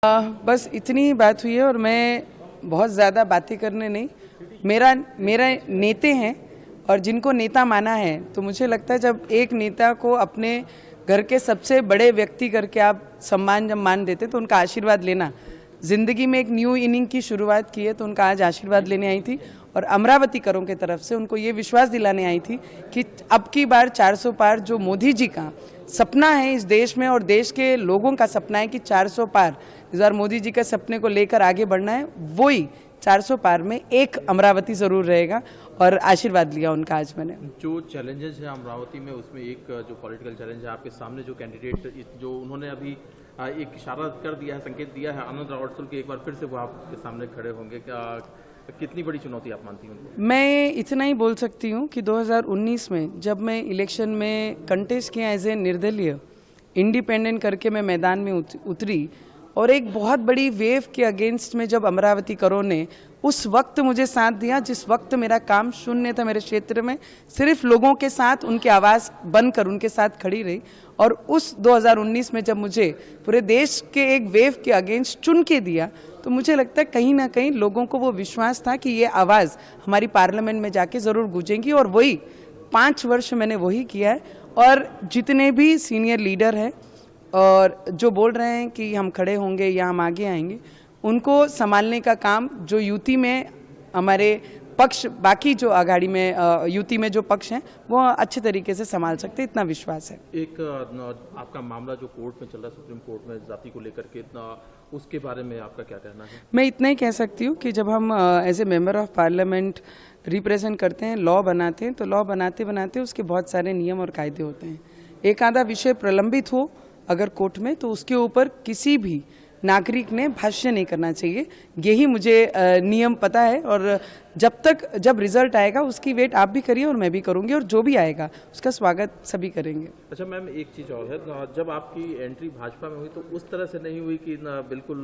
बस इतनी ही बात हुई है और मैं बहुत ज़्यादा बातें करने नहीं। मेरा नेता हैं और जिनको नेता माना है, तो मुझे लगता है जब एक नेता को अपने घर के सबसे बड़े व्यक्ति करके आप सम्मान जब मान देते तो उनका आशीर्वाद लेना, ज़िंदगी में एक न्यू इनिंग की शुरुआत की है तो उनका आज आशीर्वाद लेने आई थी और अमरावती करों की तरफ से उनको ये विश्वास दिलाने आई थी कि अब की बार 400 पार जो मोदी जी का सपना है इस देश में और देश के लोगों का सपना है कि 400 पार इस बार मोदी जी के सपने को लेकर आगे बढ़ना है, वही 400 पार में एक अमरावती ज़रूर रहेगा और आशीर्वाद लिया उनका आज मैंने। जो चैलेंजेस है अमरावती में, उसमें एक जो पॉलिटिकल चैलेंज है आपके सामने, जो कैंडिडेट जो उन्होंने अभी एक इशारा कर दिया है, संकेत दिया है, आनंद रावत की एक बार फिर से वो आपके सामने खड़े होंगे, क्या कितनी बड़ी चुनौती आप मानती हैं उनको? मैं इतना ही बोल सकती हूँ कि 2019 में जब मैं इलेक्शन में कंटेस्ट किया एज ए निर्दलीय इंडिपेंडेंट करके मैं मैदान में उतरी और एक बहुत बड़ी वेव के अगेंस्ट में जब अमरावती करों ने उस वक्त मुझे साथ दिया, जिस वक्त मेरा काम शून्य था मेरे क्षेत्र में, सिर्फ लोगों के साथ उनकी आवाज़ बनकर उनके साथ खड़ी रही और उस 2019 में जब मुझे पूरे देश के एक वेव के अगेंस्ट चुन के दिया तो मुझे लगता है कहीं ना कहीं लोगों को वो विश्वास था कि ये आवाज़ हमारी पार्लियामेंट में जाके ज़रूर गूंजेगी और वही 5 वर्ष मैंने वही किया है। और जितने भी सीनियर लीडर हैं और जो बोल रहे हैं कि हम खड़े होंगे या हम आगे आएंगे, उनको संभालने का काम जो यूटी में हमारे पक्ष, बाकी जो आघाड़ी में यूटी में जो पक्ष हैं वो अच्छे तरीके से संभाल सकते, इतना विश्वास है। एक आपका मामला जो कोर्ट में चल रहा है, सुप्रीम कोर्ट में जाति को लेकर के, उसके बारे में आपका क्या कहना है? मैं इतना ही कह सकती हूँ कि जब हम as a member of parliament represent करते हैं, लॉ बनाते हैं, तो लॉ बनाते बनाते उसके बहुत सारे नियम और कायदे होते हैं। एक आधा विषय प्रलंबित हो अगर कोर्ट में तो उसके ऊपर किसी भी नागरिक ने भाष्य नहीं करना चाहिए, यही मुझे नियम पता है और जब रिजल्ट आएगा उसकी वेट आप भी करिए और मैं भी करूंगी और जो भी आएगा उसका स्वागत सभी करेंगे। अच्छा मैम, एक चीज़ और है, जब आपकी एंट्री भाजपा में हुई तो उस तरह से नहीं हुई कि बिल्कुल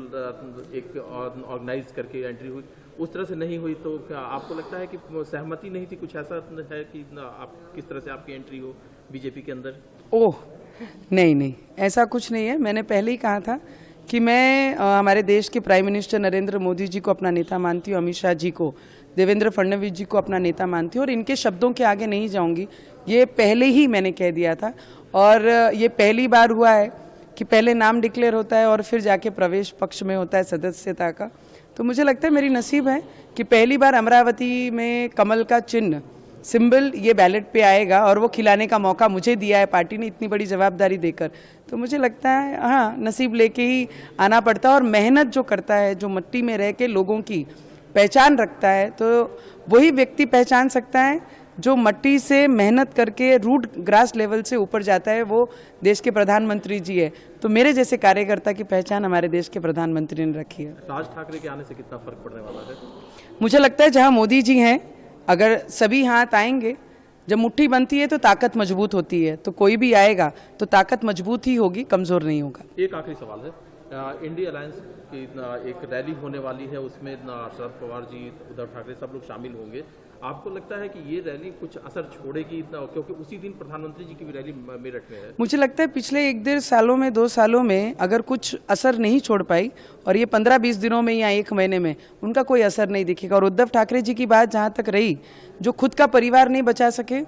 एक ऑर्गेनाइज करके एंट्री हुई, उस तरह से नहीं हुई, तो क्या आपको लगता है कि सहमति नहीं थी? कुछ ऐसा है कि आप किस तरह से आपकी एंट्री हो बीजेपी के अंदर? ओह नहीं, ऐसा कुछ नहीं है। मैंने पहले ही कहा था कि मैं हमारे देश के प्राइम मिनिस्टर नरेंद्र मोदी जी को अपना नेता मानती हूँ, अमित शाह जी को, देवेंद्र फडणवीस जी को अपना नेता मानती हूँ और इनके शब्दों के आगे नहीं जाऊंगी, ये पहले ही मैंने कह दिया था। और ये पहली बार हुआ है कि पहले नाम डिक्लेयर होता है और फिर जाके प्रवेश पक्ष में होता है सदस्यता का। तो मुझे लगता है मेरी नसीब है कि पहली बार अमरावती में कमल का चिन्ह सिंबल ये बैलेट पे आएगा और वो खिलाने का मौका मुझे दिया है पार्टी ने इतनी बड़ी जवाबदारी देकर। तो मुझे लगता है हाँ, नसीब लेके ही आना पड़ता है और मेहनत जो करता है, जो मिट्टी में रह के लोगों की पहचान रखता है, तो वही व्यक्ति पहचान सकता है जो मिट्टी से मेहनत करके रूट ग्रास लेवल से ऊपर जाता है, वो देश के प्रधानमंत्री जी है। तो मेरे जैसे कार्यकर्ता की पहचान हमारे देश के प्रधानमंत्री ने रखी है। राज ठाकरे के आने से कितना फर्क पड़ने वाला है? मुझे लगता है जहाँ मोदी जी हैं, अगर सभी हाथ आएंगे, जब मुट्ठी बनती है तो ताकत मजबूत होती है, तो कोई भी आएगा तो ताकत मजबूत ही होगी, कमजोर नहीं होगा। एक आखिरी सवाल है, इंडिया अलायंस की एक रैली होने वाली है, उसमें शरद पवार जी, उद्धव ठाकरे सब लोग शामिल होंगे। आपको लगता है कि ये रैली कुछ असर छोड़ेगी, क्योंकि उसी दिन प्रधानमंत्री जी की भी रैली मेरठ में है? मुझे लगता है पिछले 1-1.5 सालों में, 2 सालों में अगर कुछ असर नहीं छोड़ पाई और ये 15-20 दिनों में या 1 महीने में उनका कोई असर नहीं दिखेगा। और उद्धव ठाकरे जी की बात जहाँ तक रही, जो खुद का परिवार नहीं बचा सके,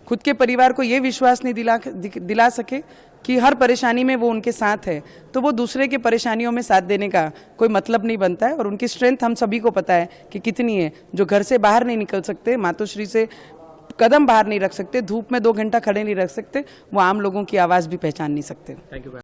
खुद के परिवार को ये विश्वास नहीं दिला सके कि हर परेशानी में वो उनके साथ है, तो वो दूसरे के परेशानियों में साथ देने का कोई मतलब नहीं बनता है। और उनकी स्ट्रेंथ हम सभी को पता है कि कितनी है। जो घर से बाहर नहीं निकल सकते, मातोश्री से कदम बाहर नहीं रख सकते, धूप में 2 घंटा खड़े नहीं रख सकते, वो आम लोगों की आवाज़ भी पहचान नहीं सकते। Thank you.